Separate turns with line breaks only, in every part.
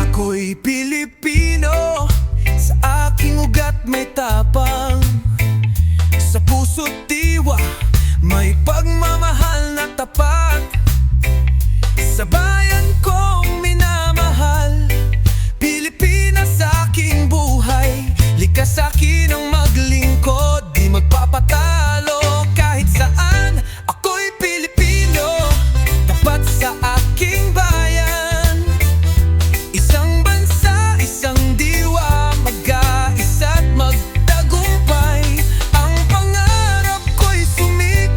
Ako'y Pilipino, sa aking ugat may tapang, sa puso't diwa may pagmamahal na tapat. Sa bayan kong minamahal, Pilipinas sa aking buhay. Likas akin ang maglingkod, di magpapatalo kahit saan. Ako'y Pilipino, tapat sa aking bayan. Isang bansa, isang diwa, mag-aisa't magtagumpay. Ang pangarap ko'y sumik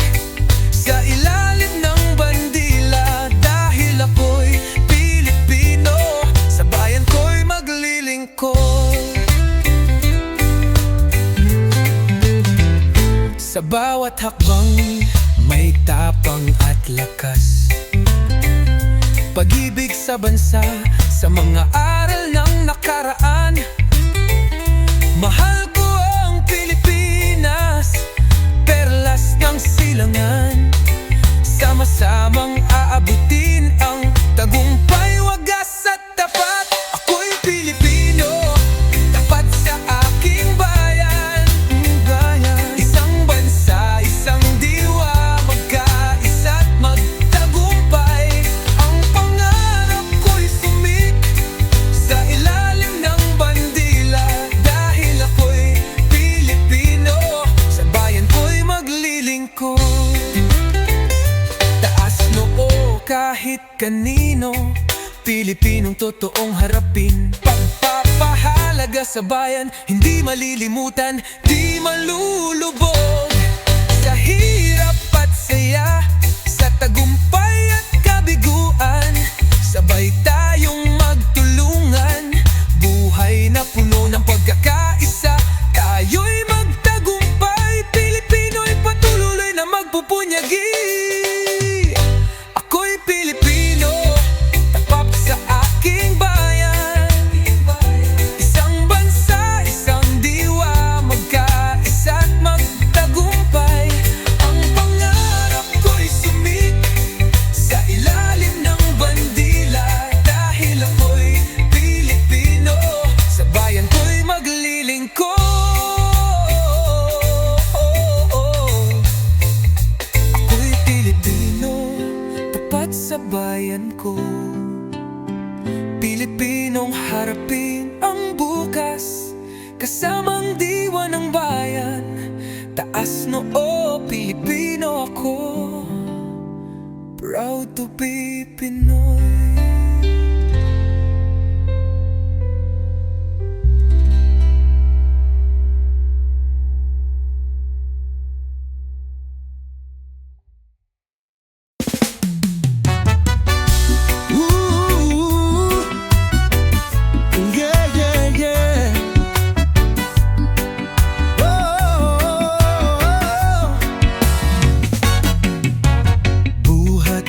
sa ilalim ng bandila, dahil ako'y Pilipino, sa bayan ko'y maglilingkod. Sa bawat hakbang may tapang at lakas, pag-ibig sa bansa, sa mga aral ng nakaraan. Mahal ko ang Pilipinas, perlas ng silangan. Sama-samang aabutin ang tagumpay, wagas at tapat. Ako'y Pilipino, tapat sa aking bayan. Isang bansa, isang diwa, magkaisa't magtagumpay. Ang pangarap ko'y sumik sa ilalim ng bandila, dahil ako'y Pilipino, sa bayan ko'y maglilingkod. Taas noo kahit kanino, Pilipinong totoong harapin. Pagpapahalaga sa bayan, hindi malilimutan, di malulubog. Sa hirap at saya, sa tagumpay at kabiguan, sabay tayong magtulungan. Buhay na puno ng pagkakaisa, tayo'y magtagumpay. Pilipino'y patuloy na magpupunyagi. Ako'y Pilipino, tapat sa aking bayan. Isang bansa, isang diwa, magkaisa't magtagumpay. Ang pangarap ko'y sumik sa ilalim ng bandila, dahil ako'y Pilipino, sa bayan ko'y maglilingkod. Ako'y Pilipino, tapat sa bayan ko. Pilipinong harapin ang bukas, kasamang diwa ng bayan. Taas noo, Pilipino ako, proud to be Pinoy.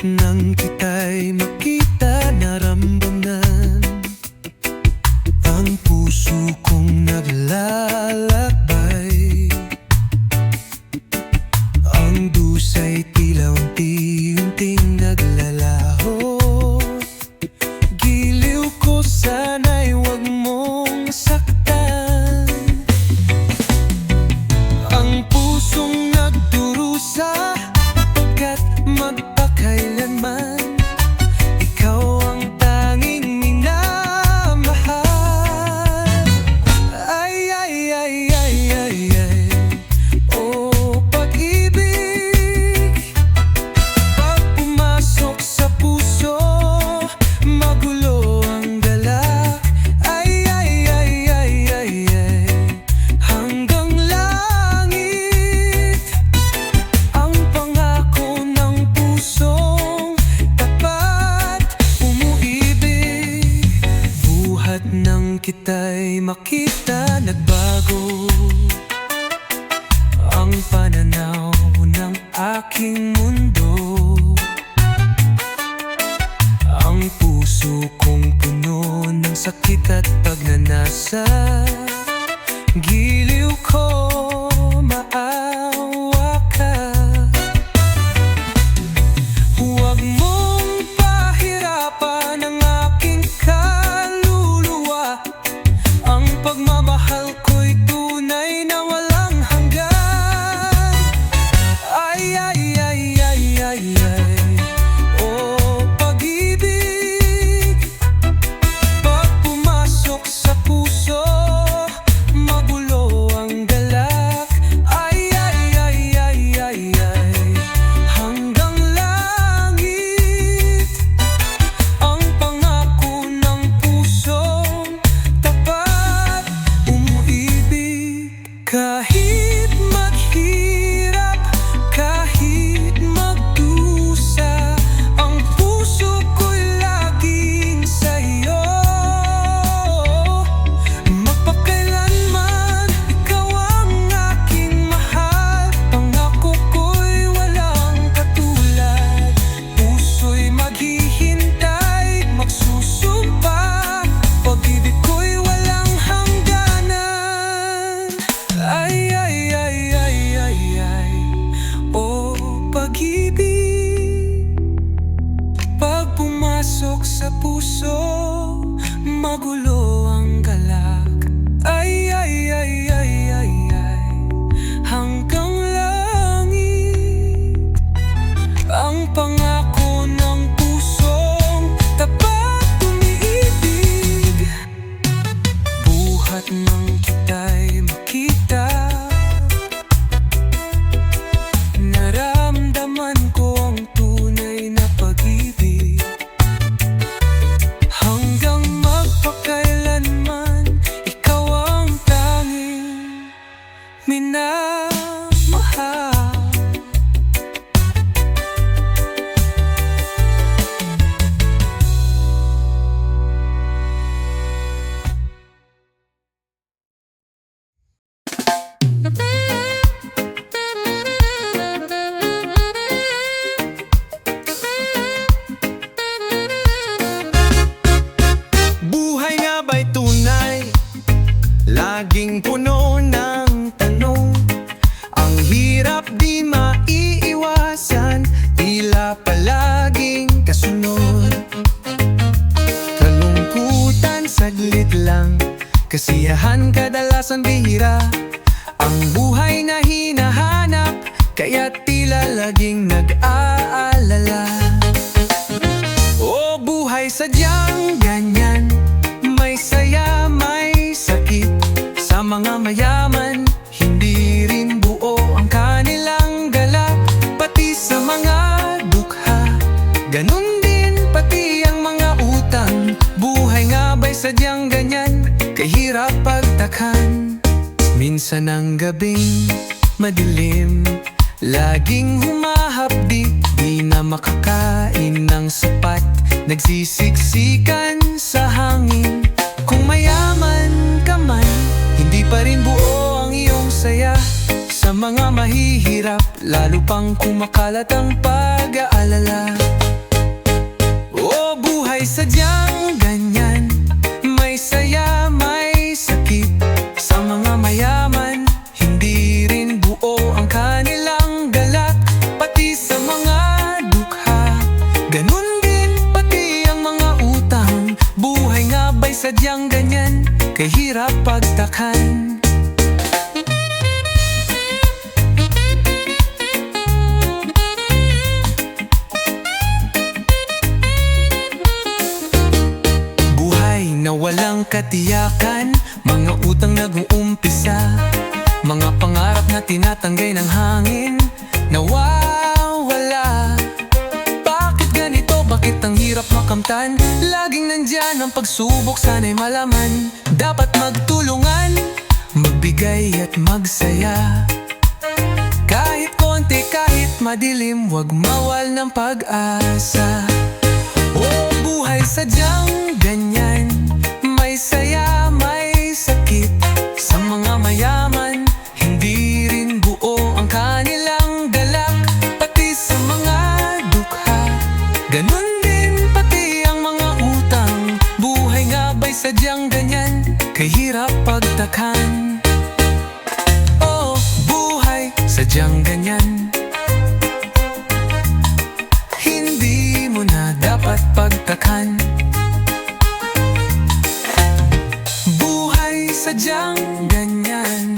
Nang kita'y makita, naramdaman ang puso kong naglalakbay. Ang dusay tila unti-unting naglalaho. Giliw ko, sana'y wag mong saktan ang pusong nagdurusa, pagkat magpakailanman ikaw ang tanging minamahal. Ay, ay, ay, ay, ay, ay, oh pag-ibig, pag pumasok sa puso, magulo ang dala. Ay, ay, ay, ay, ay, ay, hanggang langit ang pangako ng pusong tapat, umuibig. Buhat nang kita'y makita, nagbago ang pananaw ng aking mundo. Ang puso kong puno ng sakit at pagnanasa, giliw Kahit maghirap, kahit magdusa, ang puso ko'y laging sa'yo. Magpakailanman, ikaw ang aking mahal. Pangako ko'y walang katulad. Puso'y maghihintay, magsusumpa. Pag-ibig ko'y walang hangganan. Ay, ay, ay, ay, ay, ay, oh pag-ibig. Pag pumasok sa puso, magulo ang galak. Ay, ay, ay, ay, ay, ay, hanggang langit. Ang pangako ng pusong tapat umiibig. Buhat ng kita'y makita. Naramdaman ko ang tunay na pag-ibig. Hanggang magpakailanman, ikaw ang tanging minamahal.
Buhay nga ba'y tunay? Laging puno ng tanong. Ang hirap di maiiwasan, tila palaging kasunod. Kalungkutan saglit lang, kasiyahan kadalasan bihira. Ang buhay na hinahanap, kaya tila laging nag-aalala. O buhay sadyang ganyan, may saya, may sakit. Sa mga mayaman, hindi rin buo ang kanilang galak. Pati sa mga dukha, ganun din pati ang mga utang. Buhay nga ba'y sadyang ganyan, kahirap pagtakhan. Minsan ang gabing madilim, laging humahapdi, di na makakain ng sapat. Nagsisiksikan sa hangin. Kung mayaman ka man, hindi pa rin buo ang iyong saya. Sa mga mahihirap, lalo pang kumakalat ang pag-aalala. O buhay sadyang ganyan, may saya, may sakit. Sa mga mayaman, hindi rin buo ang kanilang galak. Pati sa mga dukha, ganun din pati ang mga utang. Buhay nga ba'y sadyang ganyan, kahirap pagtakhan. Buhay na walang katiyakan, mga utang nag-uumpisa. Mga pangarap na tinatanggay ng hangin, nawawala. Bakit ganito? Bakit ang hirap makamtan? Laging nandyan ang pagsubok, sana'y malaman. Dapat magtulungan, magbigay at magsaya. Kahit konti, kahit madilim, wag mawal ng pag-asa. O buhay sadyang ganyan, may saya, may sakit. Sa mga mayaman, hindi rin buo ang kanilang galak. Pati sa mga dukha, ganun din pati ang mga utang. Buhay nga ba'y sadyang ganyan, kahirap pagtakhan. Oh, buhay sadyang ganyan, hindi mo na dapat pagtakhan. Buhay sadyang ganyan.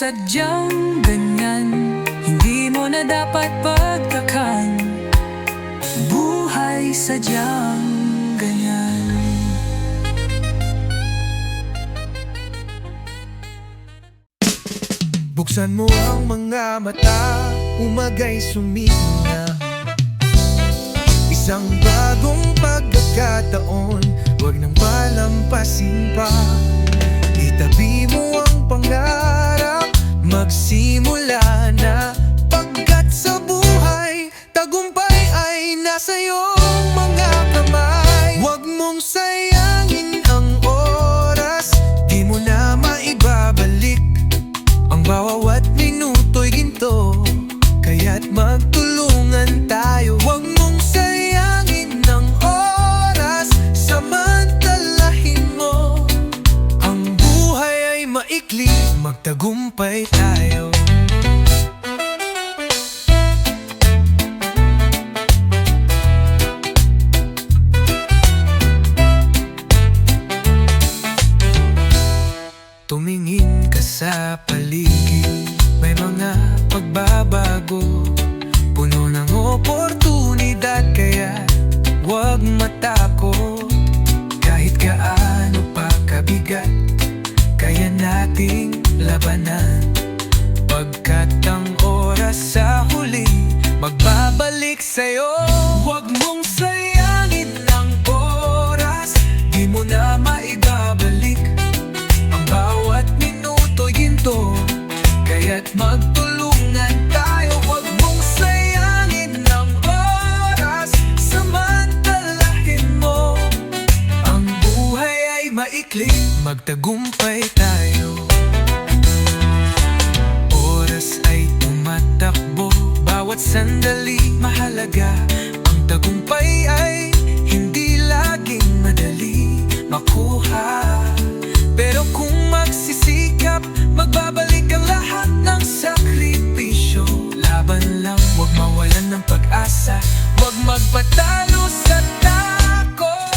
sadyang ganyan, hindi mo na dapat pagtakan. Buhay sadyang ganyan.
Buksan mo ang mga mata, umagay sumina. Isang bagong pagkakataon, huwag nang palampasin pa. Itabi mo ang pangarap, magsimula na. Pagkat sa buhay, tagumpay ay nasa iyong mga kamay. Huwag mong sayangin ang oras, di mo na maibabalik. Ang bawat minuto'y ginto, kaya't magtulungan tayo. Huwag mong sayangin ang oras, samantalahin mo. Ang buhay ay maikli, magtagumpay tayo. Tumingin ka sa paligid, may mga pagbabago, puno ng oportunidad, kaya huwag matakot. Kahit gaano pa kabigat, kaya nating labanan. Pagkat ang oras sa huli, magbabalik sa'yo. Huwag mong sayangin ang oras, di mo na maibabalik. Bawat minuto'y ginto, kaya't magtulungan tayo. Huwag mong sayangin ang oras, samantalahin mo. Ang buhay ay maikli, magtagumpay tayo. Oras ay tumatakbo, bawat sandali mahalaga. Ang tagumpay ay hindi laging madali makuha. Pero kung magsisikap, magbabalik ang lahat ng sakripisyo. Laban lang, huwag mawalan ng pag-asa, huwag magpatalo sa takot.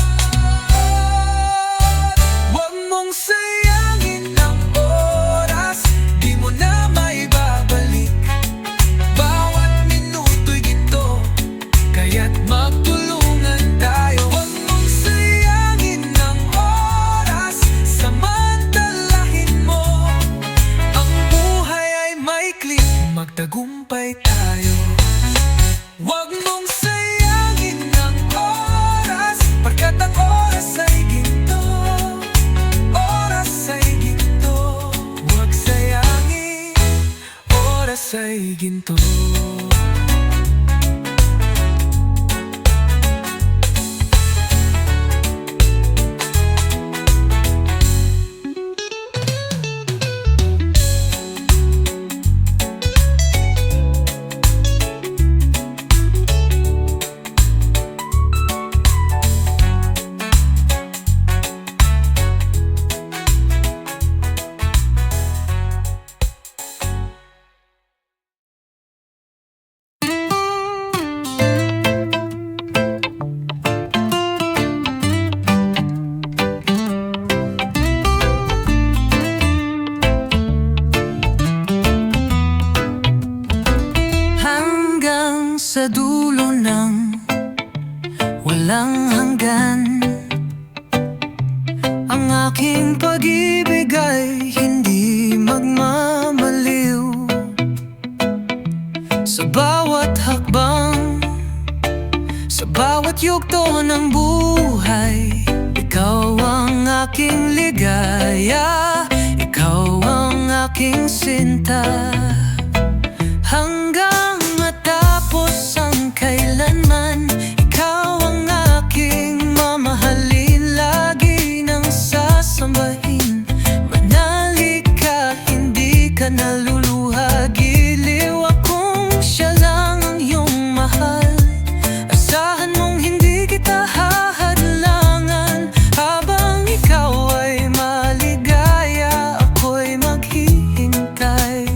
Huwag mong sayangin ang oras, di mo na maibabalik. Bawat minuto'y ginto, kaya't magtulungan tayo. Huwag mong sayangin ang oras, samantalahin mo. Ang buhay ay maikli, magtagumpay tayo. Huwag mong sayangin ang oras, pagkat ang oras ay ginto. Oras ay ginto, huwag sayangin. Oras ay ginto. Sa dulo ng walang hanggan, ang aking pag-ibig ay hindi magmamaliw. Sa bawat hakbang, sa bawat yugto ng buhay, ikaw ang aking ligaya, ikaw ang aking sinta. Hanggang matapos ang kailanman, ikaw ang aking mamahalin, lagi nang sasambahin. Manali ka, hindi ka naluluha, giliw akong siya lang ang iyong mahal. Asahan mong hindi kita hahadlangan, habang ikaw ay maligaya, ako'y maghihintay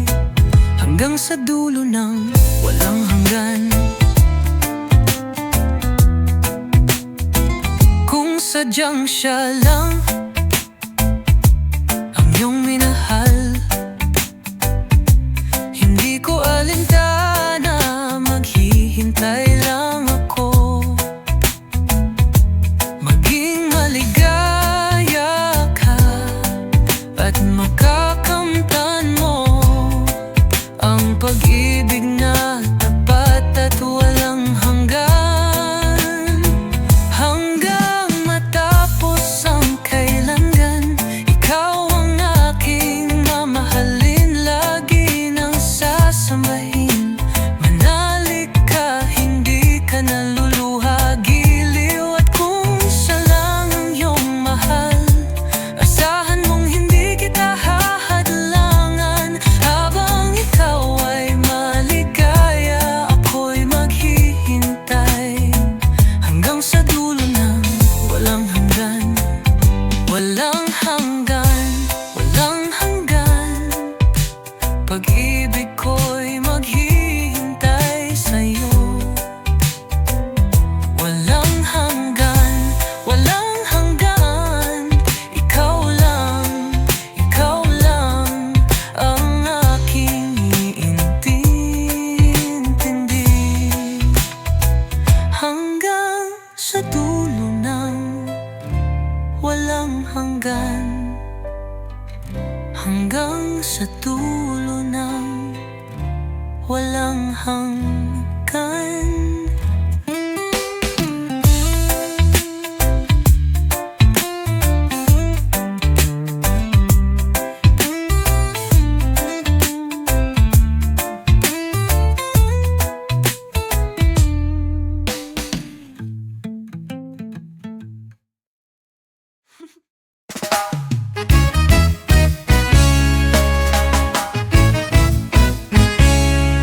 hanggang sa dulo ng walang hanggan. Kung sadyang siya lang ang iyong minahal,
hanggang sa dulo ng walang hanggan.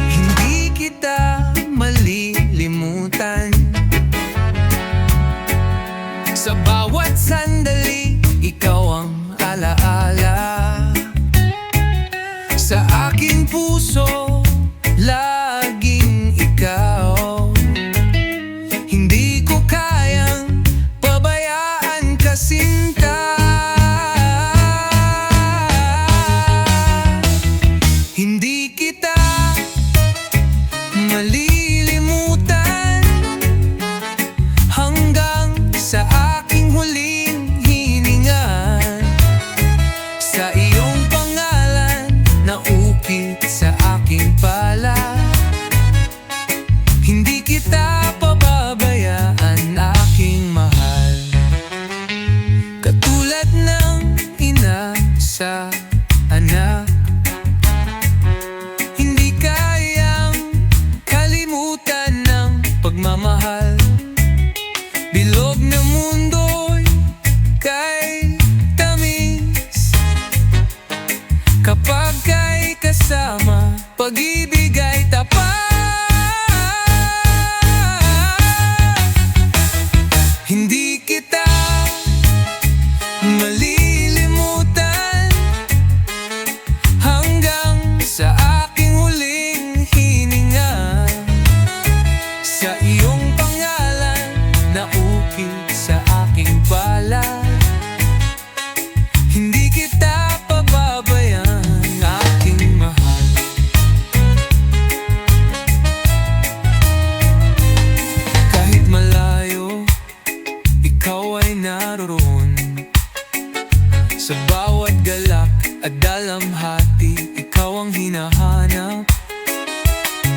Hindi kita malilimutan. Sa bawat sandali, ikaw ang alaala. Sa aking puso, laging ikaw. Hindi ko kayang pabayaan ka, sinta. Hindi kita malilimutan hanggang sa aking huling hininga. Sa iyong pangalan na ukit sa aking pala, hindi kita pababayaan, aking mahal. Katulad ng ina sa anak, hindi kayang kalimutan ng pagmamahal. Bilog na mundo'y kay tamis kapag kay kasama, pag-ibig ay tapat. Hindi kita malilimutan hanggang sa aking huling hininga. Sa iyong pangalan na ukit sa aking pala, hindi kita pababayaan, aking mahal. Kahit malayo, ikaw ay naroon. Sa bawat galak at dalamhati, ikaw ang hinahanap.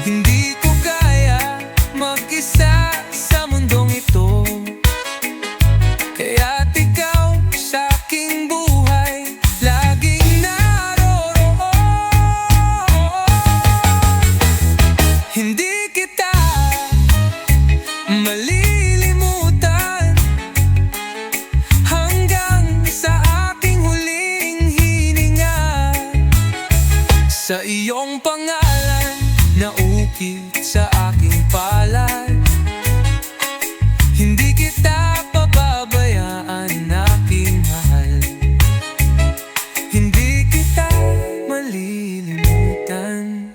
Hindi ko kaya mag-isa sa mundong ito, kaya't ikaw sa aking buhay laging naroroon. Hindi kita malilimutan hanggang sa aking huling hininga. Sa iyong pangalan na ukit sa aking palad, hindi kita pababayaan, aking mahal. Hindi kita malilimutan,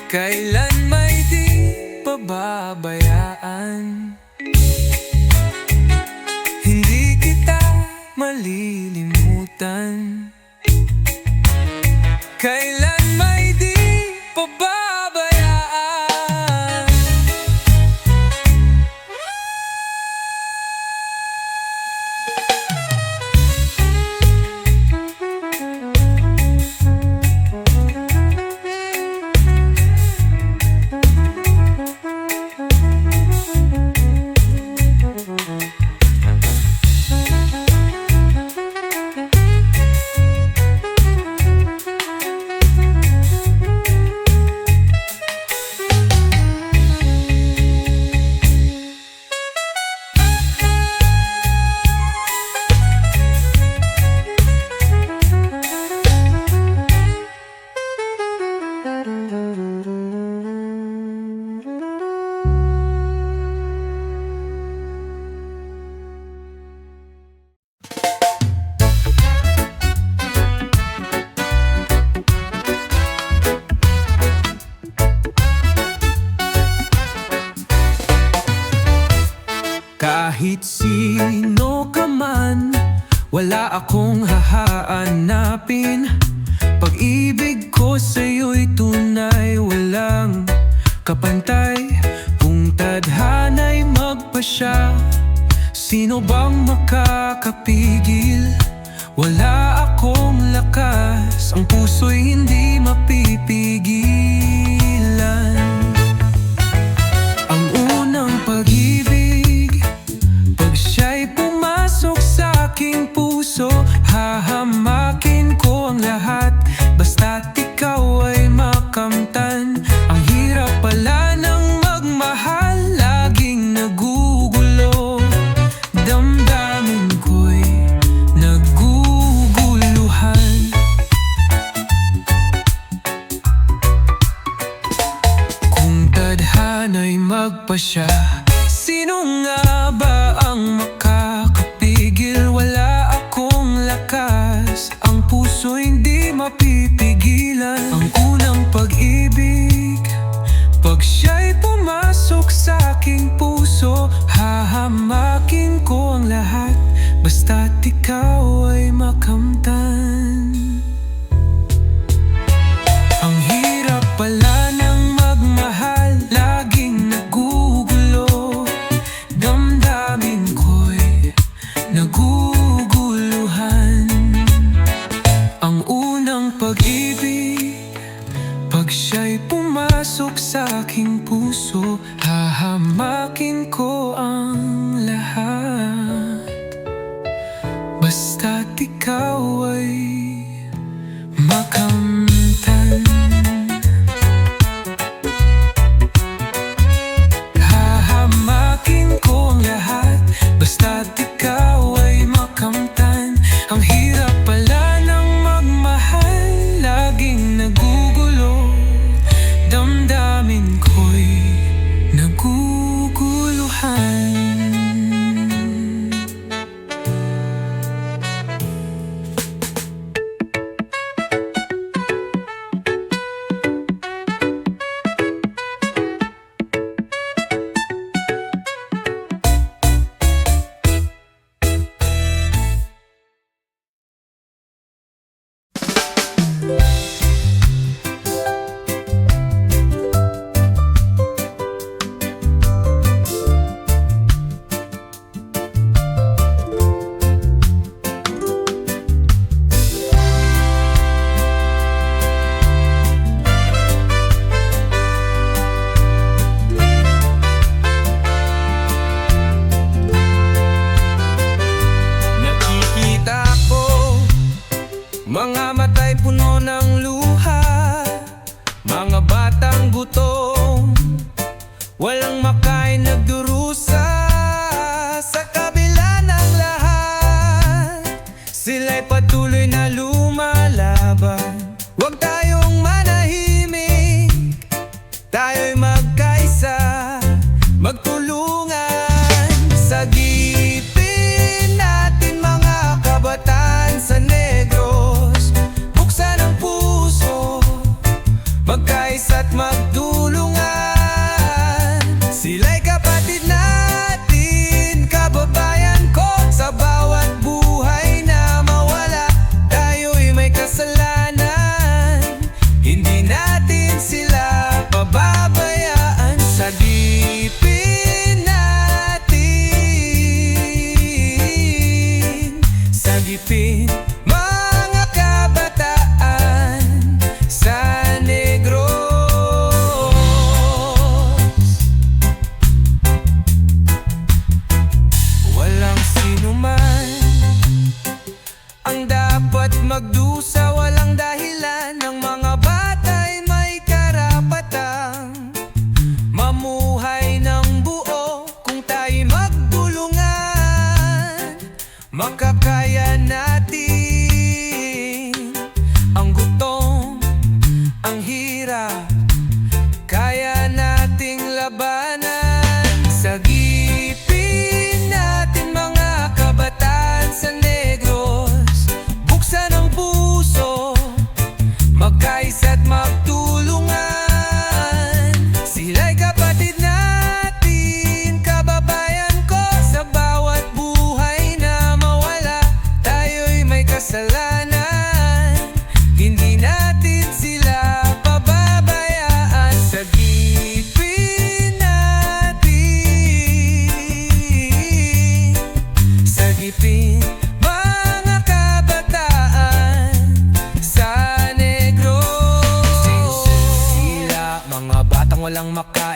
kailan may di pababayaan. Hindi kita malilimutan, kailan may di pababayaan. Kahit sino ka man, wala akong hahanapin. Pag-ibig ko sa'yo'y tunay, walang kapantay. Kung tadhana'y magpasya, sino bang makakapigil? wala akong lakas, ang puso'y hindi mapipigilan. Ang unang pag-ibig, pag siya'y pumasok sa aking puso, hahamakin ko ang lahat, basta't ikaw ay makamtan. Ang hirap pala ng magmahal, laging nagugulo, damdamin ko'y naguguluhan. Kung tadhana'y magpasya, sino nga ba ang makakapigil? Wala akong lakas, ang puso'y hindi mapipigilan. Ang unang pag-ibig, pag siya'y pumasok sa aking puso, hahamakin ko ang lahat, basta't ikaw ay makamtan. Ang hirap pala ng magmahal, laging nagugulo, damdamin ko'y naguguluhan. Ang unang pag-ibig, pag siya'y pumasok sa aking puso, hahamakin ko ang lahat, basta't ikaw ay makamtan. Hahamakin ko ang lahat, basta't ikaw ay makamtan. Ang hirap pala ng magmahal, laging nagugulo, damdamin ko'y naguguluhan. Nakikita ko mga mata'y puno ng luha, mga batang gutom, walang makain, nagdurusa. Sa kabila ng lahat, sila'y patuloy na lumalaban. Huwag tayong manahimik, tayo'y magkaisa, magtulungan. Sagipin natin mga kabataan sa Negros, buksan ang puso, magkaisa't magtulungan. Sila'y kapatid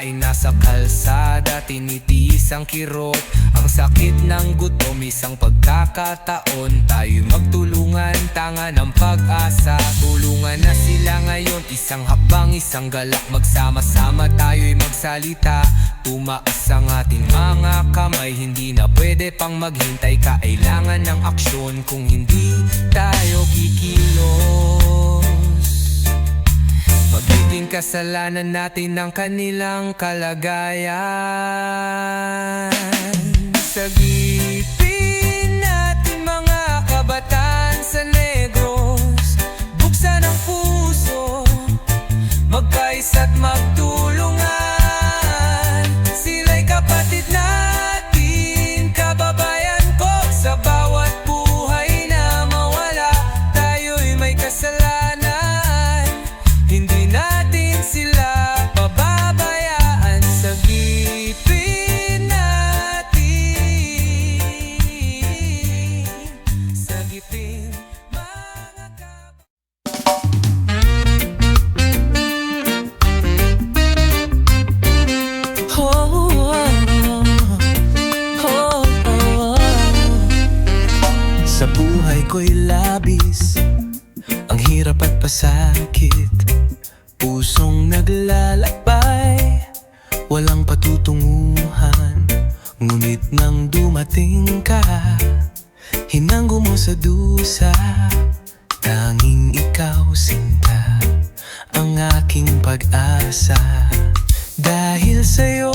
ay nasa kalsada, tinitiis ang kirot, ang sakit ng gutom, isang pagkakataon. Tayo'y magtulungan, tanga ng pag-asa. Tulungan na sila ngayon, isang habang isang galak. Magsama-sama tayo'y magsalita, tumaas ang ating mga kamay. Hindi na pwede pang maghintay, kailangan ng aksyon. Kung hindi tayo kikilos, magiging kasalanan natin ang kanilang kalagayan. Sagipin natin mga kabataan sa Negros, buksan ang puso, magkaisa't magtulungan. Sila'y kapatid natin, kababayan ko. Sa bawat buhay na mawala, tayo'y may kasalanan. Hindi natin sila pababayaan. Sagipin natin, sagipin mga
Sa buhay ko'y labis ang hirap at pasakit, pusong naglalakbay, walang patutunguhan. Ngunit nang dumating ka, hinanggo mo sa dusa. Tanging ikaw, sinta, ang aking pag-asa. Dahil sa'yo,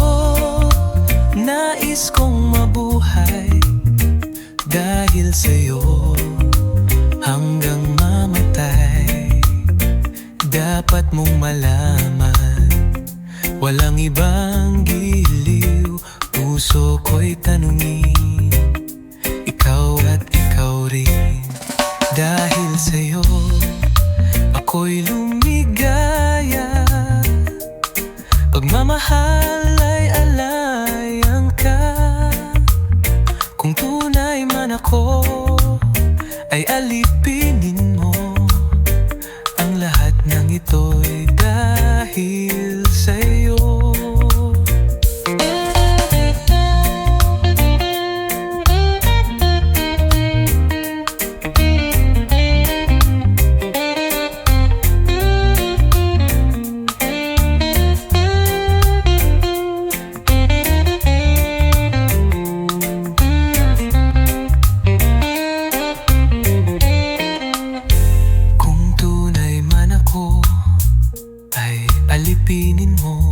nais kong mabuhay. Dahil sa'yo, hanggang mamatay. Dapat mong malaman, walang ibang giliw. Puso ko'y tanungin, ikaw at ikaw rin. Dahil sa'yo, ako'y lumigaya. Pagmamahal ay alayan ka. Kung tunay man ako, ay alipinin mo. Ang lahat ng ito'y dahil sa'yo. Alipinin mo.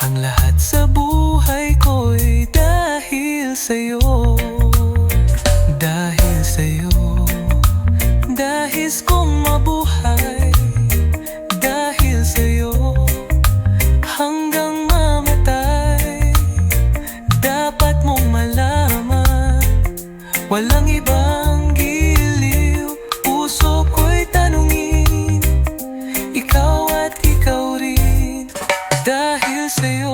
Ang lahat sa buhay ko'y dahil sa'yo. Dahil sa'yo, dahil kong mabuhay. Dahil sa'yo, hanggang mamatay. Dapat mong malaman, walang ibang giliw. Puso ko'y tanungin, ikaw at ikaw rin. Dahil sa'yo,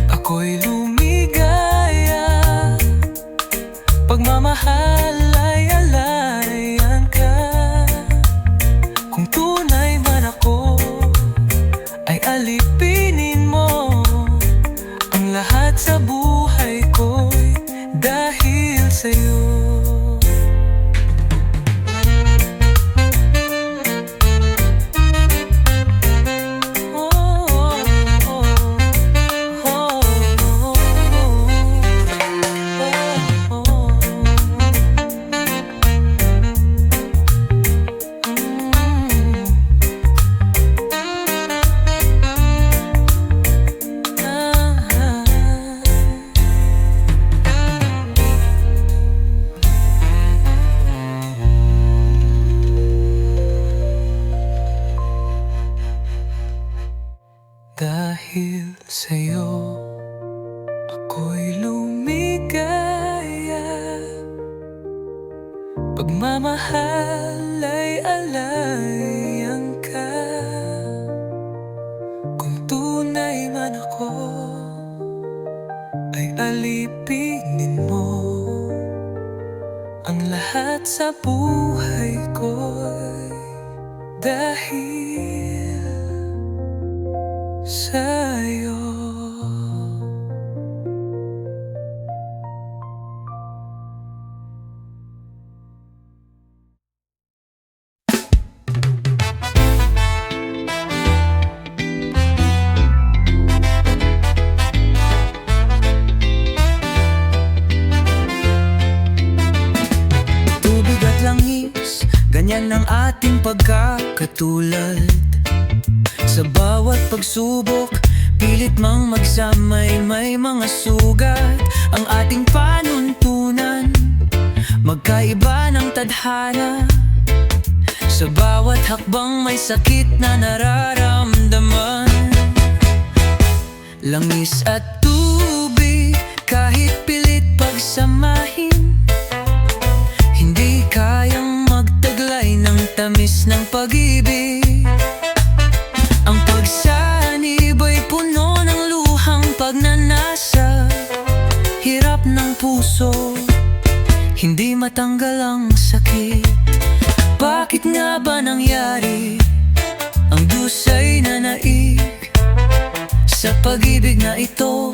ako'y lumigaya. Pagmamahal ay alayan ka. Kung tunay man ako, ay alipinin mo. Ang lahat sa buhay ko'y dahil sa'yo. Dahil sa'yo, ako'y lumigaya. Pagmamahal ay alayan ka. Kung tunay man ako, ay alipinin mo. Ang lahat sa buhay ko'y dahil sa'yo.
ating pagkakatulad. Sa bawat pagsubok, pilit mang magsamay, may mga sugat ang ating panuntunan. Magkaiba ng tadhana, sa bawat hakbang may sakit na nararamdaman. Langis at tubig, kahit pilit pagsamahin, hindi kayang magtaglay ng tamis ng pag-ibig. Ang pagsanib ay puno ng luhang pagnanasa, hirap ng puso, hindi matanggal ang sakit. Bakit nga ba nangyari ang dusay na naig sa pag-ibig na ito?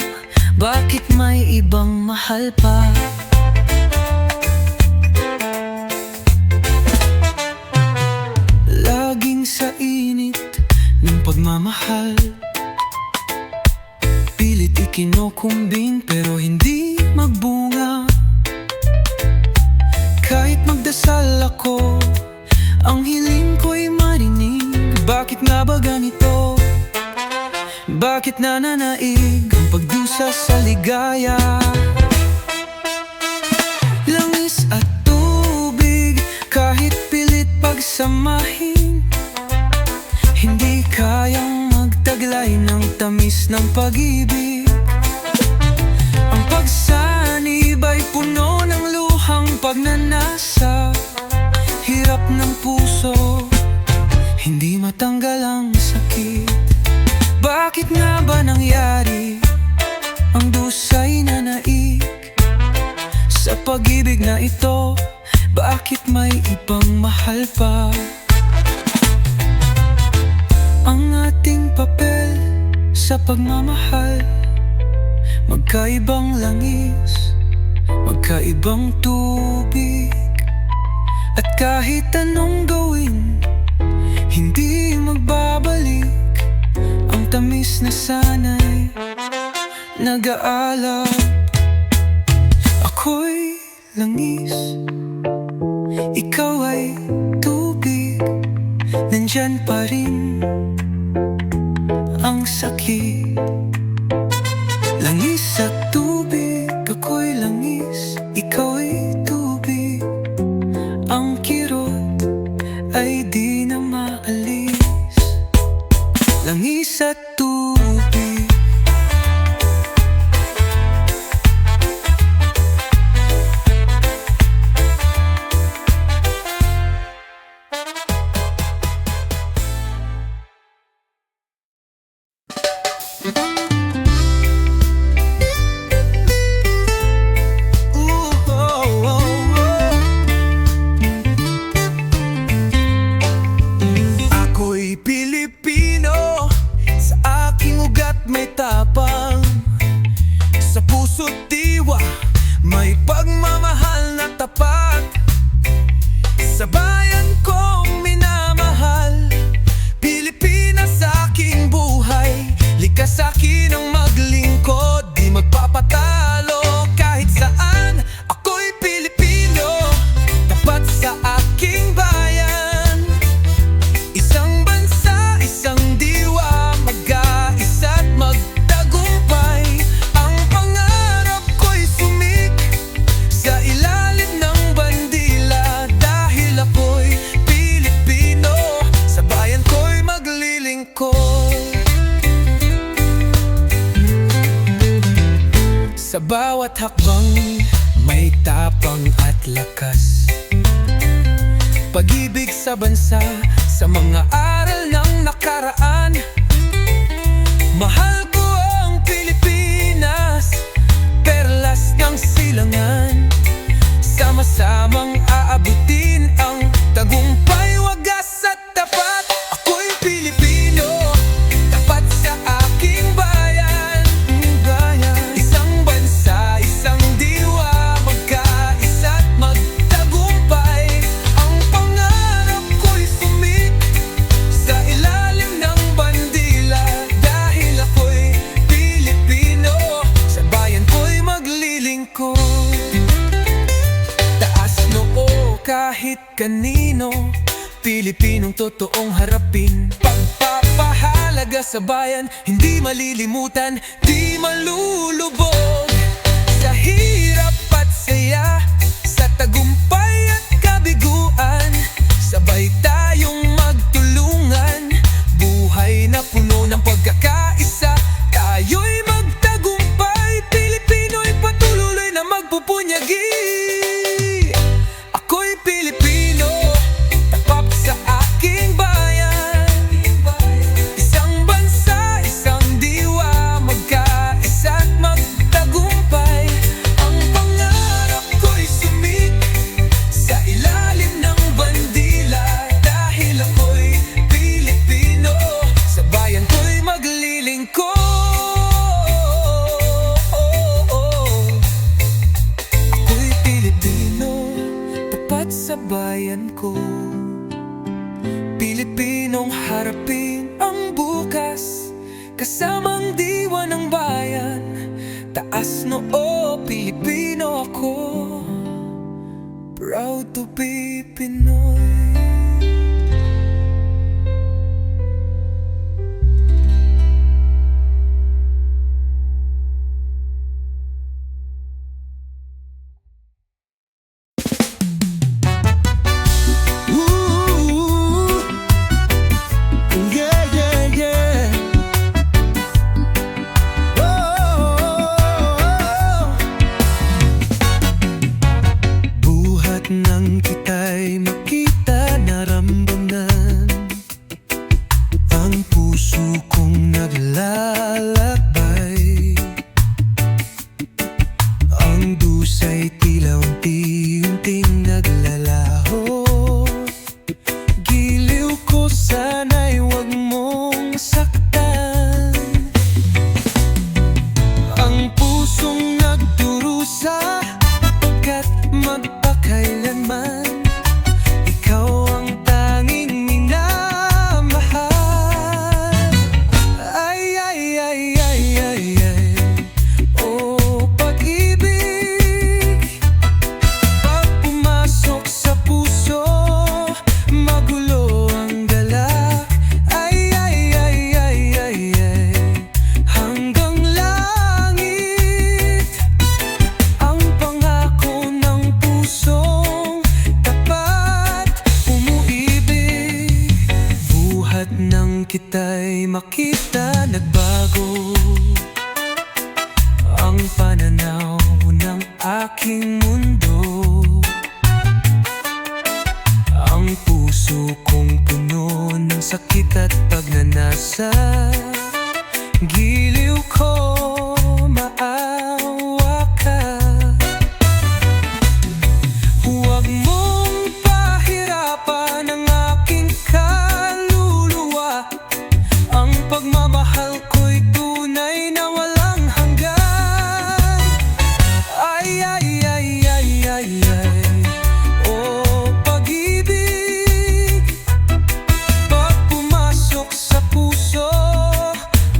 Bakit may ibang mahal pa? Laging sa init ng pagmamahal, pilit ikinokumbin pero hindi magbunga. Kahit magdasal ako, ang hiling ko'y marinig. Bakit nga ba ganito? Bakit nananaig ang pagdusa sa ligaya? Langis at tubig, kahit pilit pagsamahin, hindi kayang magtaglay ng tamis ng pag-ibig. Ang pagsanib ay puno ng luhang pagnanasa, hirap ng puso, hindi matanggal ang sakit. Bakit nga ba nangyari ang dusay na naig sa pag-ibig na ito? Bakit may ibang mahal pa? Ang ating papel sa pagmamahal, magkaibang langis, magkaibang tubig. At kahit anong gawin, hindi magbabalik ang tamis na sana'y nag-aalab. Ako'y langis, ikaw ay tubig, nandyan pa rin ang sakit. Langis at tubig, ako'y langis, ikaw ay tubig. Ang kirot ay di na maalis. Langis at tubig. Ako'y Pilipino, sa aking ugat may tapang, sa puso't diwa may pagmamahal na tapat. Sa bayan kong minamahal, Pilipinas sa aking buhay, likas akin ang maglingkod, di magpapatalo kahit saan. Ako'y Pilipino, tapat sa aking bayan. Isang bansa, isang diwa, mag-aisa't magtagumpay. Ang pangarap ko'y sumik sa ilalim ng bandila, dahil ako'y Pilipino, sa bayan ko'y maglilingkod. Sa bawat hakbang may tapang at lakas, pag-ibig sa bansa, sa mga aral ng nakaraan. Mahal ko ang Pilipinas, perlas ng silangan. Sama-samang aabutin ang tagumpay, wagas at tapat. Ako'y Pilipino, tapat sa aking bayan. Isang bansa, isang diwa, magkaisa't magtagumpay. Ang pangarap ko'y sumik sa ilalim ng bandila, dahil ako'y Pilipino, sa bayan ko'y maglilingkod. Taas noo kahit kanino, Pilipino Pilipinong totoong harapin. Pagpapahalaga sa bayan, hindi malilimutan, di malulubog. Sa hirap at saya, sa tagumpay at kabiguan, sabay tayong magtulungan. Buhay na puno ng pagkakaisa, tayo'y magtagumpay. Pilipino'y patuloy na magpupunyagi. Ako'y Pilipino, tapat sa aking bayan. Isang bansa, isang diwa, magkaisa at magtagumpay. Ang pangarap ko'y sumit sa ilalim ng bandila. Dahil ako'y Pilipino, sa bayan ko'y maglilingkod. Ako'y Pilipino, tapat sa bayan ko. Pilipinong harapin ang bukas, kasamang diwa ng bayan. Taas noo, Pilipino ako, proud to be Pinoy. Nang kita'y makita, naramdaman ang puso kong naglalakbay. Ang dusay tila unti-unting naglalaho. Giliw ko, sana'y wag mong saktan ang pusong nagdurusa, pagkat magpakailanman ikaw ang tanging minamahal. Ay, ay, ay, ay, ay, ay, oh pag-ibig. Pag pumasok sa puso, magulo ang galak. Ay, ay, ay, ay, ay, ay, hanggang langit. Ang pangako ng pusong tapat, umuibig. Buhat nang kita'y makita, nagbago ang pananaw ng aking mundo. Ang puso kong puno ng sakit at pagnanasa. Giliw ko, maawa ka. Huwag mong pahirapan ang aking kaluluwa. Ang pagmamahal ko'y tunay na walang hanggan. Ay, ay, ay, ay, ay, ay, oh pag-ibig. Pag pumasok sa puso,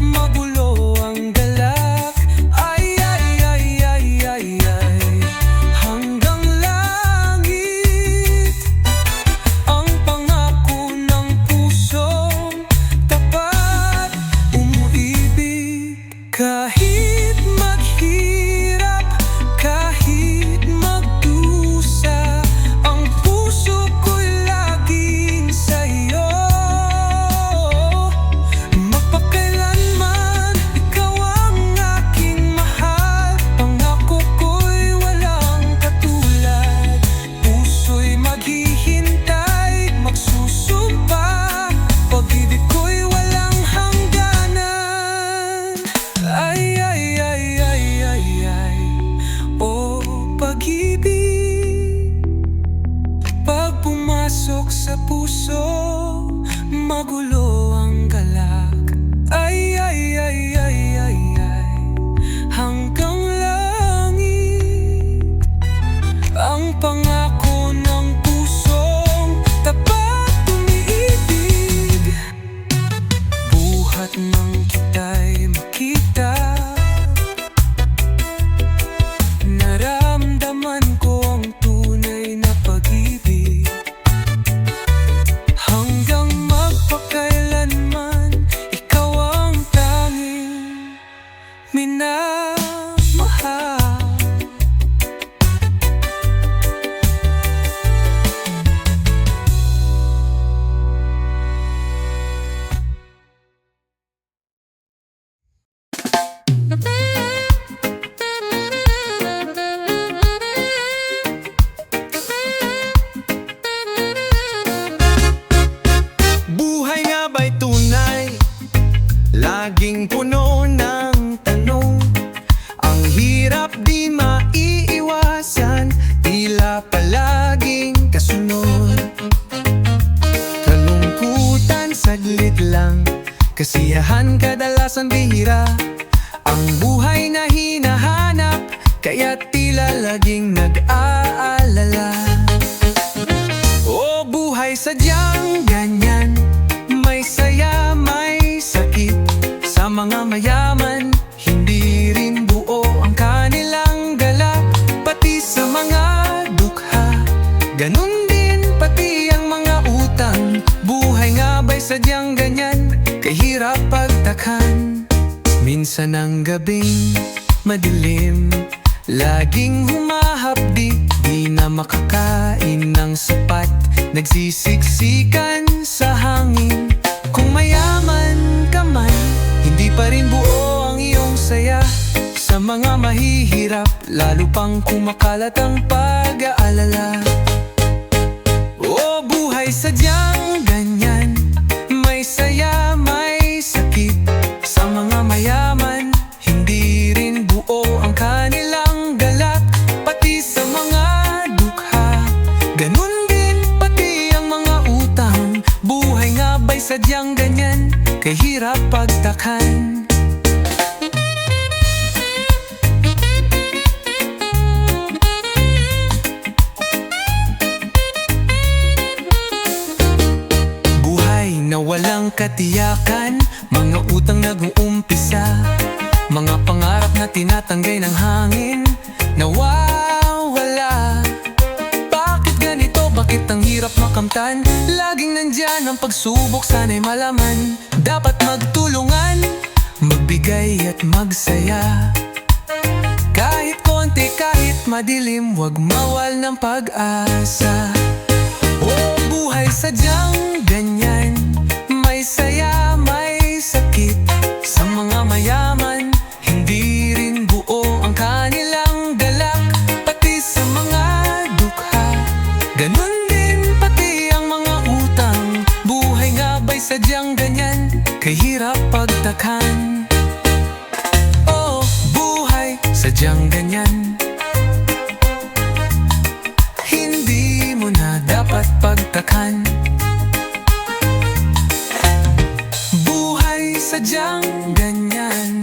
magulo ang galak. Ay, ay, ay, ay, ay, ay, hanggang langit. Ang pangako ng pusong tapat, umuibig. Kahit maghirap, kahit magdusa, ang puso ko'y laging sa'yo. Magpakailanman, ikaw ang aking mahal. Pangako ko'y walang katulad. Puso'y maghihintay, magsusumpa. Pag-ibig ko'y walang hangganan. Ay, ay, ay, ay, ay, ay, oh pag-ibig. Pag pumasok sa puso, magulo ang galak. Ay, ay, ay, ay, ay, ay, hanggang langit. Ang pangako ng pusong tapat, umiibig. Buhat ng kita'y makita, naramdaman ko ang tunay na pag-ibig. Hanggang saglit lang. Kasiyahan kadalasan bihira, ang buhay na hinahanap, kaya tila laging nag-aalala. O buhay sadyang ganyan, may saya, may sakit. Sa mga mayaman, hindi rin buo ang kanilang galak. Pati sa mga dukha, ganun din pati ang mga utang. Buhay nga ba'y sadyang ganyan, kahirap pagtakhan. Minsan ang gabing madilim, laging humahapdi, di na makakain ng sapat, nagsisiksikan sa hangin. Kung mayaman ka man, hindi pa rin buo ang iyong saya. Sa mga mahihirap, lalo pang kumakalat ang pag-aalala. O buhay sadyang ganyan, may saya, may sakit. Sa mga mayaman, hindi rin buo ang kanilang galak. Pati sa mga dukha, ganun din pati ang mga utang. Buhay nga ba'y sadyang ganyan, kahirap pagtakhan. Na walang katiyakan, mga utang nag-uumpisa, mga pangarap na tinatanggay ng hangin, nawawala. Bakit ganito? Bakit ang hirap makamtan? Laging nandyan ang pagsubok, sana'y malaman. Dapat magtulungan, magbigay at magsaya. Kahit konti, kahit madilim, wag mawal ng pag-asa. O buhay sadyang ganyan, may saya, may sakit. Sa mga mayaman, hindi rin buo ang kanilang galak. Pati sa mga dukha, ganun din pati ang mga utang. Buhay nga ba'y sadyang ganyan, kahirap pagtakhan. Oh, buhay sadyang ganyan, hindi mo na dapat pagtakhan. Sadyang ganyan.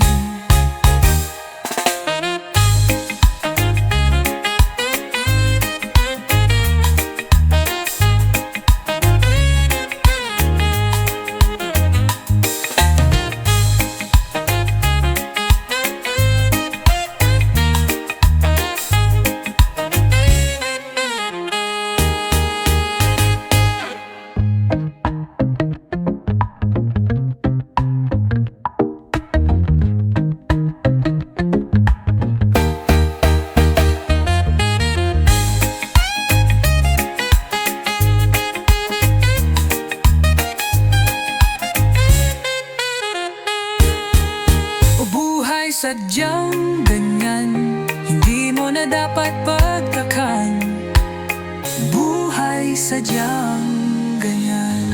Sadyang ganyan, hindi mo na dapat pagtakhan. Buhay sadyang ganyan.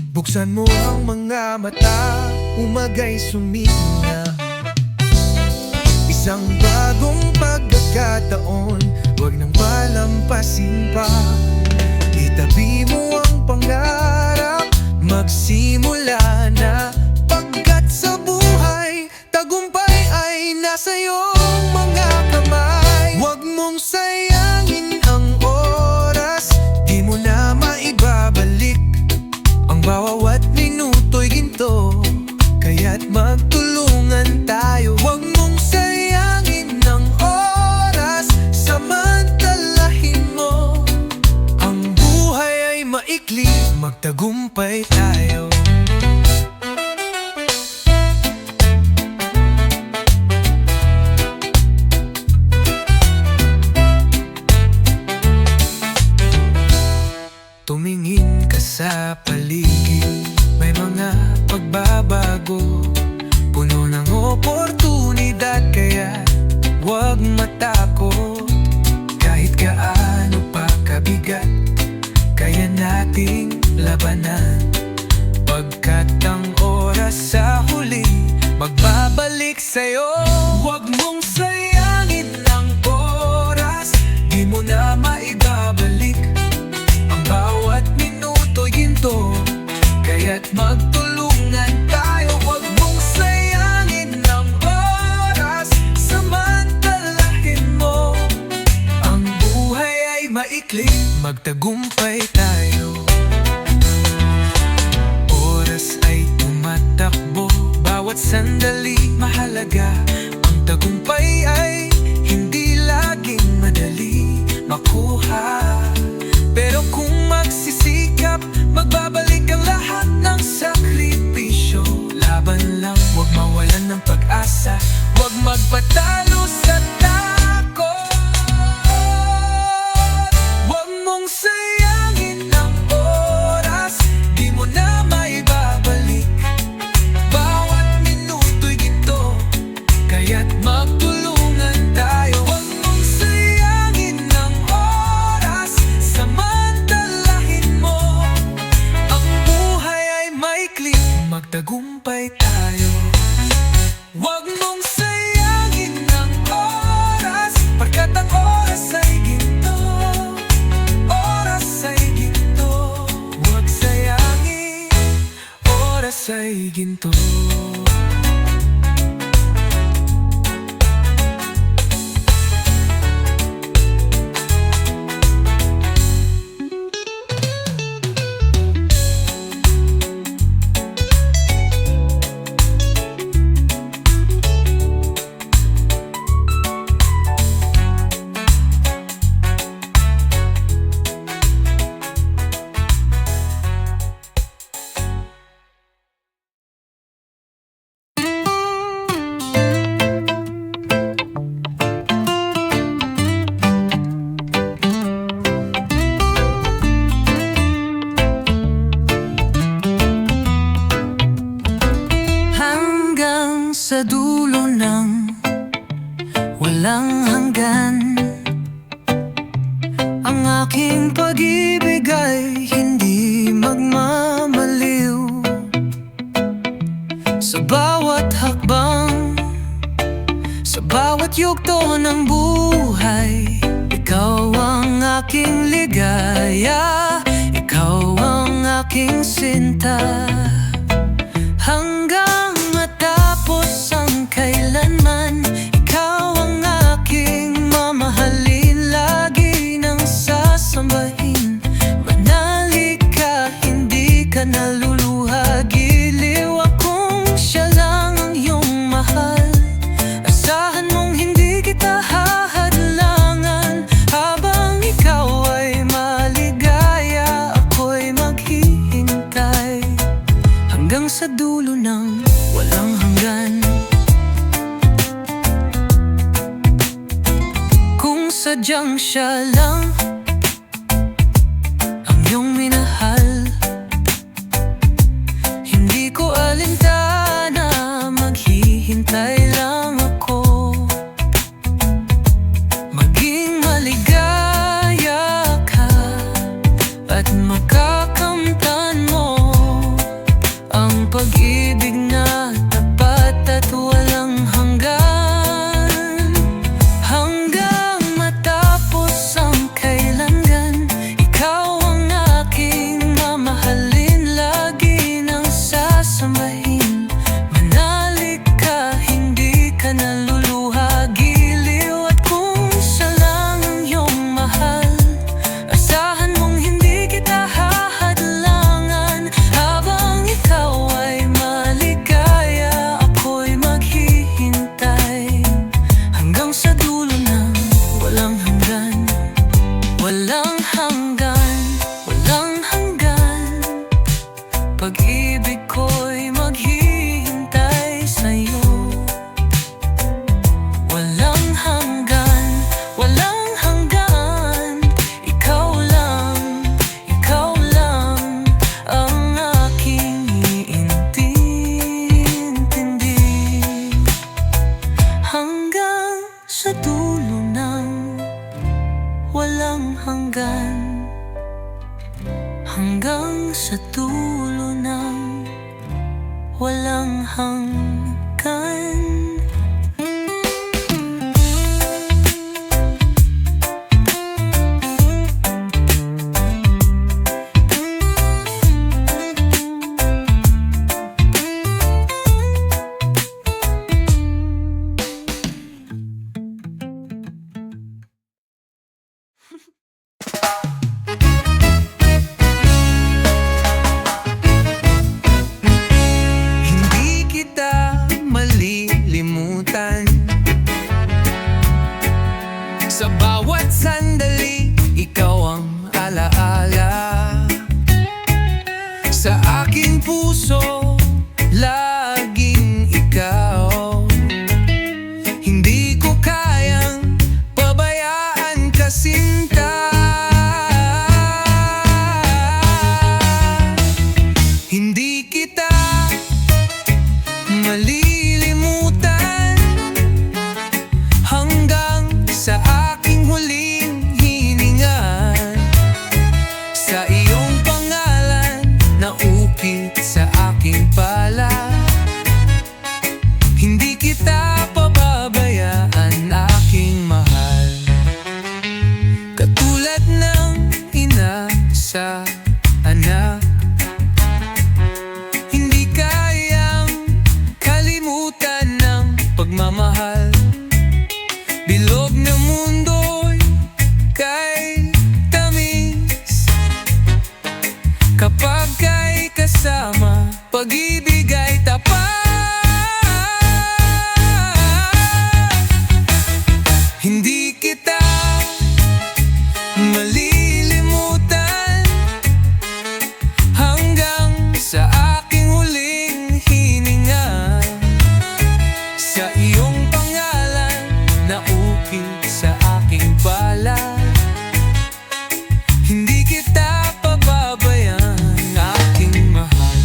Buksan mo ang mga mata, umaga'y sumingin na. Isang bagong pagkakataon, huwag nang palampasin pa. Itabi mo ang pangarap, magsimula na. Pagkat sa buhay, tagumpay ay nasa iyong mga kamay. Huwag mong sayangin ang oras, di mo na maibabalik. Ang bawat minuto'y ginto, kaya't magtulungan tayo. Huwag mong sayangin ang oras, samantalahin mo. Ang buhay ay maikli, magtagumpay tayo.
Tumingin ka sa paligid, may mga pagbabago, puno ng oportunidad, kaya huwag matakot. Kahit gaano pa kabigat, kaya nating labanan. maikli, magtagumpay tayo. Oras ay tumatakbo, bawat sandali mahalaga. Ang tagumpay ay hindi laging madali makuha, pero kung magsisikap, magbabalik ang lahat ng sakripisyo. Laban lang, huwag mawalan ng pag-asa, huwag magpatalo sa takot. Huwag mong sayangin ang oras, di mo na maibabalik. Bawat minuto'y ginto, kaya't magtulungan tayo. Huwag mong sayangin ang oras, samantalahin mo. Ang buhay ay maikli, magtagumpay tayo. Huwag mong sayangin ang oras, pagkat ang oras ay ginto. Oras ay ginto, huwag sayangin. Oras ay ginto. Hanggang sa dulo ng walang hanggan, ang aking pag-ibig ay hindi magmamaliw. Sa bawat hakbang, sa bawat yugto ng buhay, ikaw ang aking ligaya, ikaw ang aking sinta. Hanggang matapos ang kailanman, ikaw ang aking mamahalin, lagi nang sasambahin. Manali ka, hindi ka naluluha, giliw akong siya lang ang iyong mahal. Asahan mong hindi kita hahadlangan, habang ikaw ay maligaya, ako'y maghihintay hanggang sa dulo ng walang hanggan. Kung sadyang siya lang ang iyong minahal, hindi ko alintana, maghihintay lang ako. Maging maligaya ka at makakamtan mo ang pag-ibig na tapat at walang hanggan. Hanggang matapos ang kailangan, ikaw ang aking mamahalin, lagi nang sasambahin. Manali ka, hindi ka naluluha, giliw at kung siya lang ang iyong mahal. Asahan mong hindi kita hahadlangan, habang ikaw ay maligaya, ako'y maghihintay hanggang sa dulo ng walang hanggan. Walang hanggan, walang hanggan, pag-ibig ko'y maghihintay sa'yo. Walang hanggan, walang hanggan, ikaw lang ang aking iintindi. Hanggang sa dulo ng walang hanggan, hanggang sa dulo ng walang hanggan. bawat sandali, ikaw ang alaala. Sa aking puso, laging ikaw. Hindi ko kayang pabayaan ka, sinta. Hindi kita malilimutan hanggang sa aking huling hininga. Sa iyong pangalan naukit sa aking palad. Hindi kita pababayaan, aking mahal. Katulad ng ina sa anak, hindi kayang kalimutan ng pagmamahal. Bilog na mundo'y kay tamis kapag kay kasama, pag-ibig ay tapat. Hindi kita malilimutan hanggang sa aking huling hininga. Sa iyong pangalan naukit sa aking palad. Hindi kita pababayaan, aking mahal.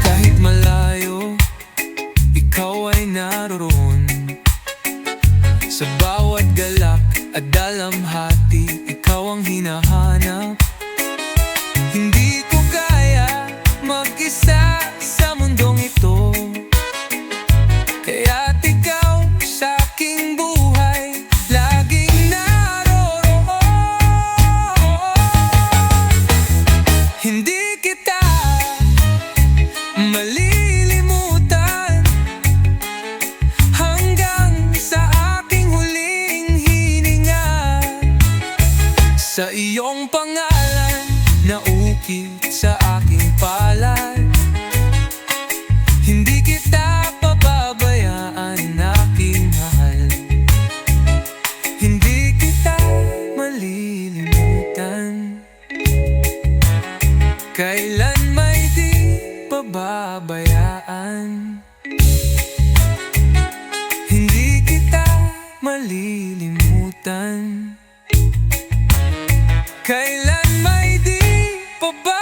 Kahit malayo, ikaw ay naroroon. Sa bawat galak at dalamhati, ikaw ang hinahanap. Hindi ko kaya mag-isa sa mundong ito, kaya't ikaw sa aking buhay laging naroroon. Hindi kita malilimutan hanggang sa aking huling hininga. Sa iyong pangalan naukit sa aking palad. Hindi kita pababayaan, aking mahal. Hindi kita malilimutan, kailan may di pababayaan. Hindi kita malilimutan, kailan may di pababayaan.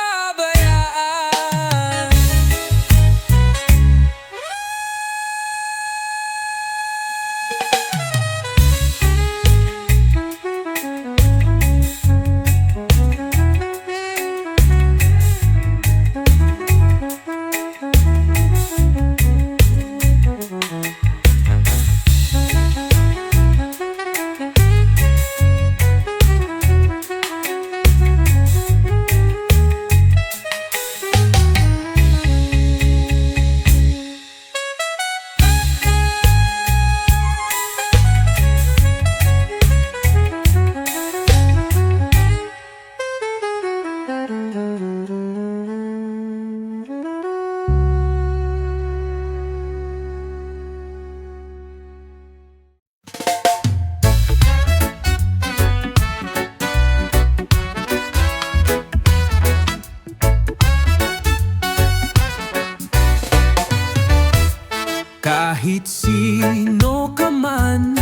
Kahit sino ka man,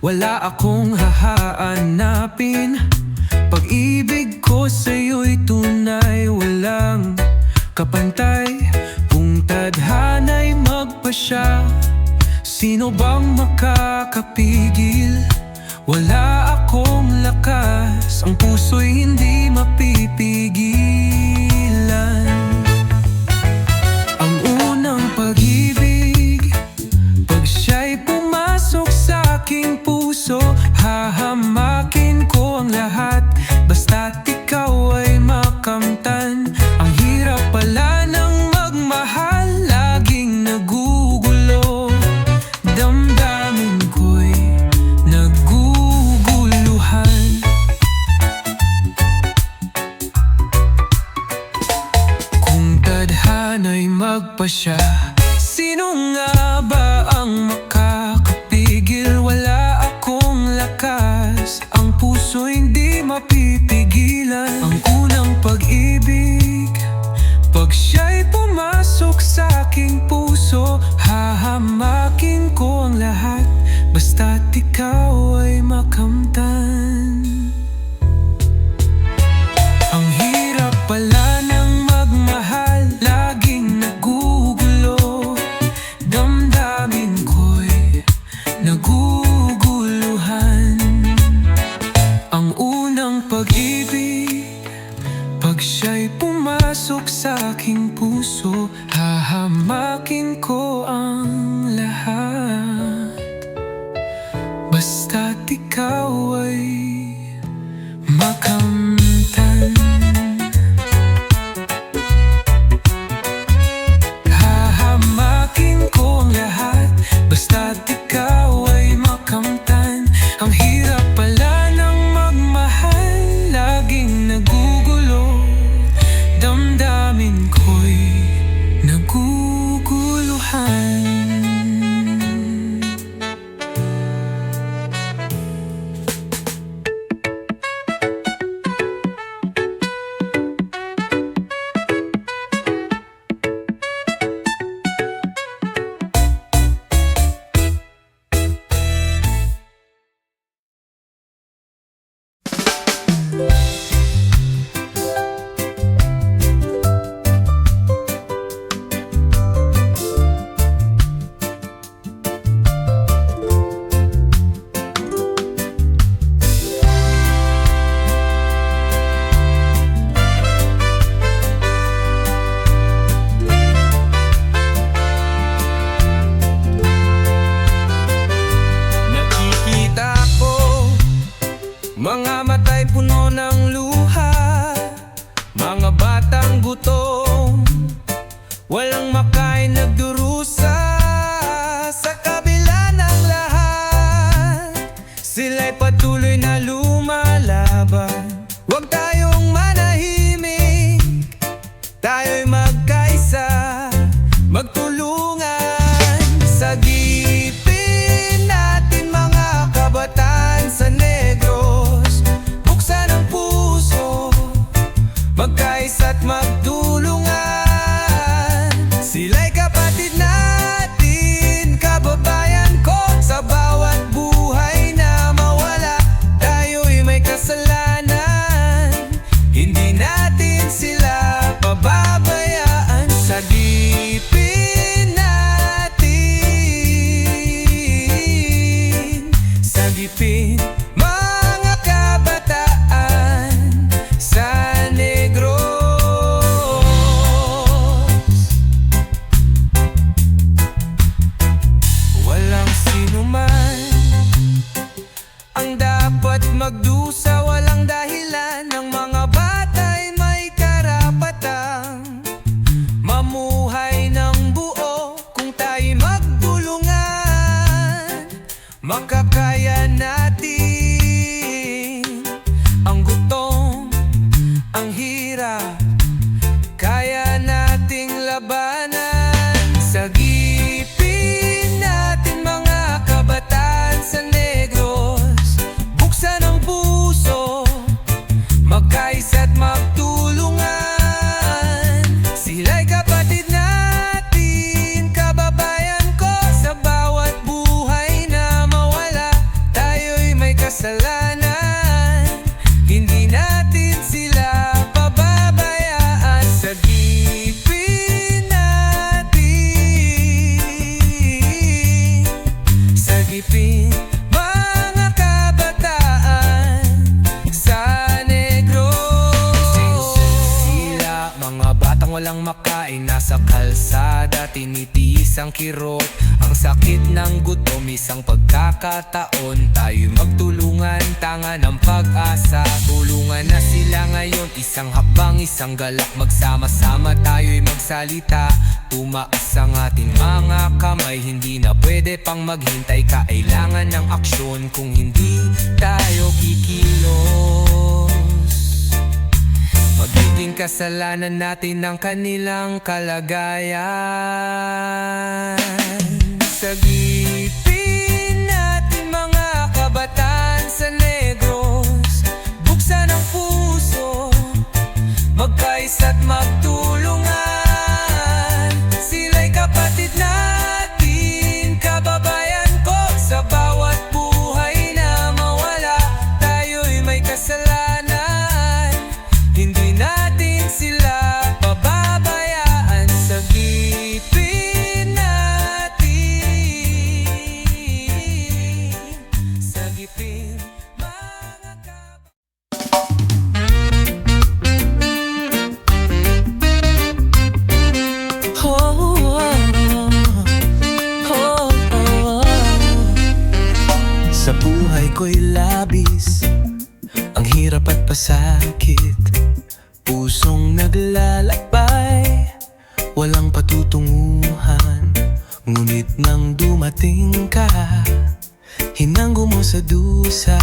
wala akong hahanapin. Pag-ibig ko sa'yo'y tunay, walang kapantay. Kung tadhana'y magpasya, sino bang makakapigil? Wala akong lakas, ang puso'y hindi mapipigilan. Ang unang pag-ibig, pag siya'y pumasok sa aking puso, hahamakin ko ang lahat, basta't ikaw ay makamtan. Ang hirap pala ng magmahal, laging nagugulo. Damdamin ko'y naguguluhan. basta't ikaw ay makamtan. Ang hirap pala ng magmahal, laging nagugulo. Damdamin ko'y naguguluhan. Ang unang pag-ibig, pag siya'y pumasok sa aking puso, hahamakin ko ang lahat, basta't ikaw ay makamtan. Hahamakin ko ang lahat, basta't ikaw ay makamtan. Ang hirap pala ng magmahal, laging nagugulo. Damdamin ko'y naguguluhan. Mga mata'y puno ng luha, mga batang gutom, walang makain, nagdurusa. Sa kabila ng lahat, sila'y patuloy na lumalaban. Huwag tayong manahimik, tayo'y magkaisa, magtulungan. Sagipin natin mga kabataan sa Negros, buksan ang puso, magkaisa't magtulungan. Sila'y kapatid natin, kababayan ko. Sa bawat buhay na mawala, tayo'y may kasalanan, hindi natin sila pababayaan. Sagipin natin, sagipin mga kabataan sa Negros. Walang sinuman ang dapat magdusa, walang dahilan. Ang mga bata'y may karapatang mamuhay ng buo. Kung tayo'y magtulungan, makakaya natin ang gutom, ang hirap, kaya nating labanan. Sagipin natin mga kabataan sa Negros, buksan ang puso, magkaisa't magtulungan. Sila'y kapatid natin, kababayan ko. Sa bawat buhay na mawala, tayo'y may kasalanan, hindi natin sila pababayaan. Sagipin natin, sagipin mga kabataan sa Negros. Sila, mga batang walang makain, nasa kalsada, tinitiis ang kirot. Ang sakit ng gutom, isang pagkakataon, tayo'y magtulungan, tanga ng pag-asa. Tulungan na sila ngayon, isang habang, isang galak. Magsama-sama tayo'y magsalita, tumaas ang ating mga kamay. Hindi na pwede pang maghintay, kailangan ng aksyon. Kung hindi tayo kikilos, magiging kasalanan natin ang kanilang kalagayan. Sagipin natin mga kabataan sa Negros, buksan ang puso, magkaisa't magtulungan. Sila'y kapatid natin, kababayan ko. Sa bawat
rin mga kap...
Sa buhay ko'y labis ang hirap at pasakit, pusong naglalakbay, walang patutunguhan. Ngunit nang dumating ka, hinanggo mo sa dusa.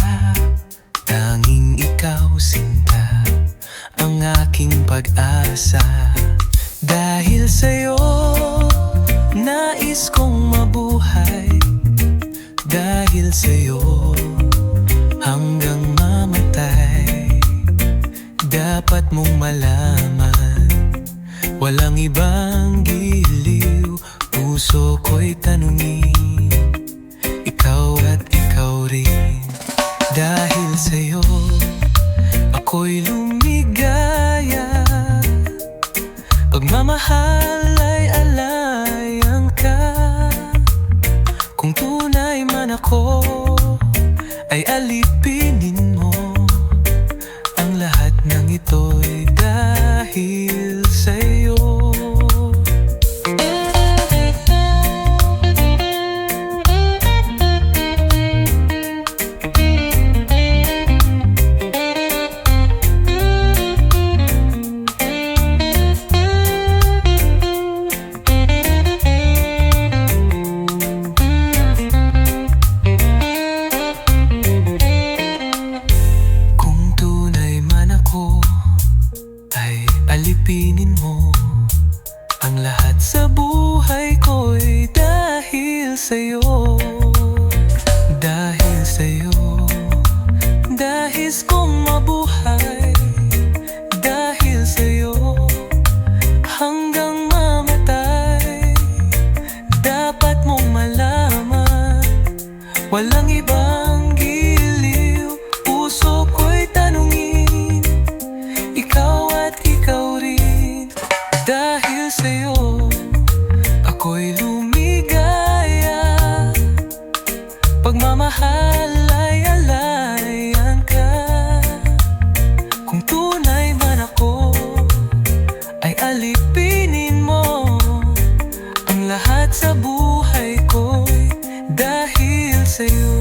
Tanging ikaw, sinta, ang aking pag-asa. Dahil sa'yo, nais kong mabuhay. Dahil sa'yo, hanggang mamatay. Dapat mong malaman, walang ibang giliw. Puso ko'y tanungin, ikaw at ikaw rin. Dahil sa'yo, ako'y lumigaya. Pagmamahal ay alayang ka. Kung tunay man ako, ay alipinin mo. Ang lahat ng ito'y dahil sa'yo. Alipinin mo. Ang lahat sa buhay ko'y dahil sa'yo. Dahil sa'yo, dahil kong mabuhay. Dahil sa'yo, hanggang mamatay. Dapat mong malaman, walang ibang giliw. Puso ko'y tanungin, ikaw at ikaw rin. Dahil sa'yo, ako'y lumigaya. Pagmamahal ay alayan ka. Kung tunay man ako, ay alipinin mo. Ang lahat sa buhay ko'y dahil sa'yo.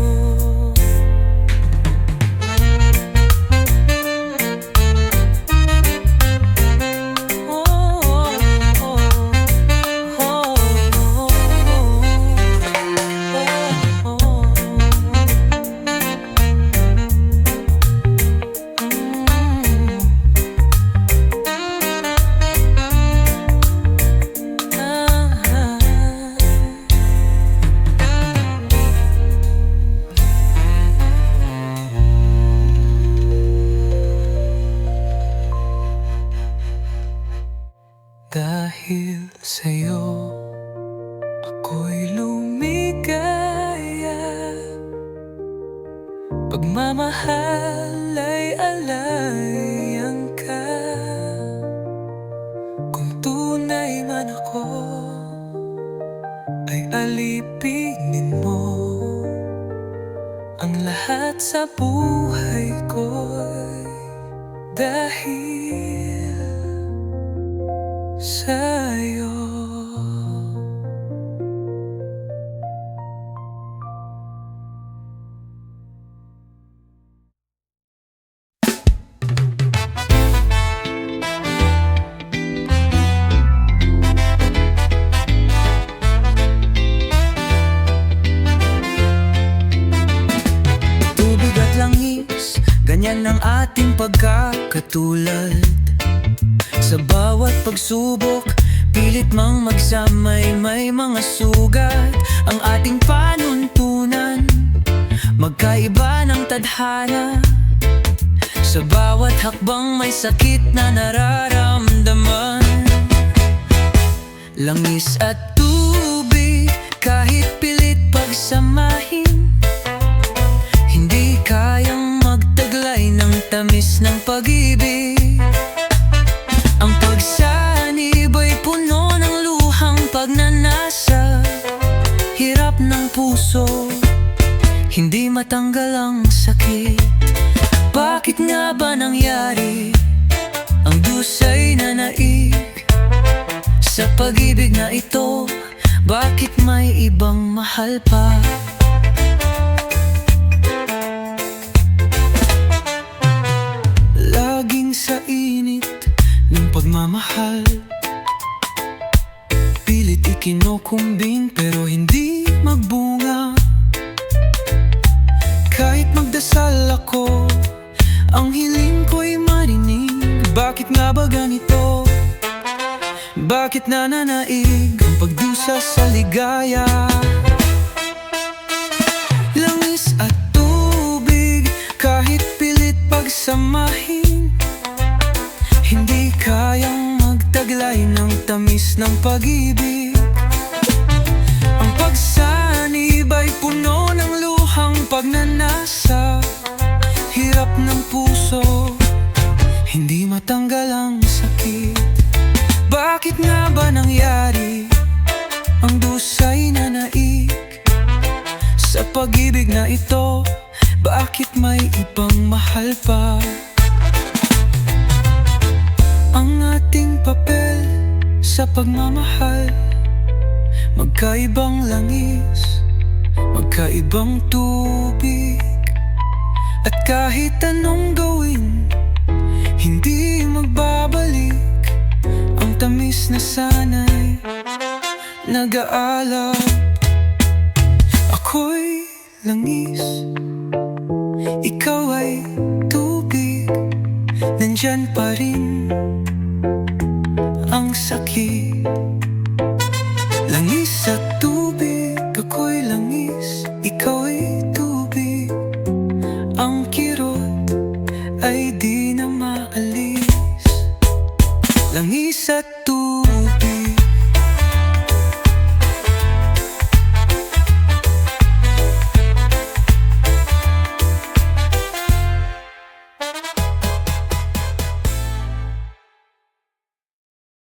Dahil sa'yo, ako'y lumigaya. Pagmamahal ay alayan ka. Kung tunay man ako, ay alipinin mo. Ang lahat sa buhay ko'y dahil sa'yo. Tubig at langis, ganyan ang ating pagkakatulad. Sa bawat pagsubok, pilit mang magsamay, may mga sugat. Ang ating panuntunan, magkaiba ng tadhana. Sa bawat hakbang may sakit na nararamdaman. Langis at tubig, kahit pilit pagsamahin, hindi kayang magtaglay ng tamis ng pag-ibig. Ang pagsanib ay puno ng luhang pagnanasa. Hirap ng puso, hindi matanggal ang sakit. Bakit nga ba nangyari ang dusay na naig sa pag-ibig na ito? Bakit may ibang mahal pa? Laging sa init ng pagmamahal, pilit ikinukumbing pero hindi magbunga. Kahit magdasal ako, ang hiling ko'y marinig. Bakit nga ba ganito? Bakit nananaig ang pagdusa sa ligaya? Langis at tubig, kahit pilit pagsamahin, hindi kayang magtaglay ng tamis ng pag-ibig. Ang pagsanib ay puno ng luhang pagnanasa, hirap ng puso, hindi matanggal ang sakit. Bakit nga ba nangyari ang dusay na naig sa pag-ibig na ito? Bakit may ibang mahal pa? Ang ating papel sa pagmamahal, magkaibang langis, magkaibang tubig. At kahit anong gawin, hindi magbabalik ang tamis na sana'y nag-aalab. Ako'y langis, ikaw ay tubig, nandyan pa rin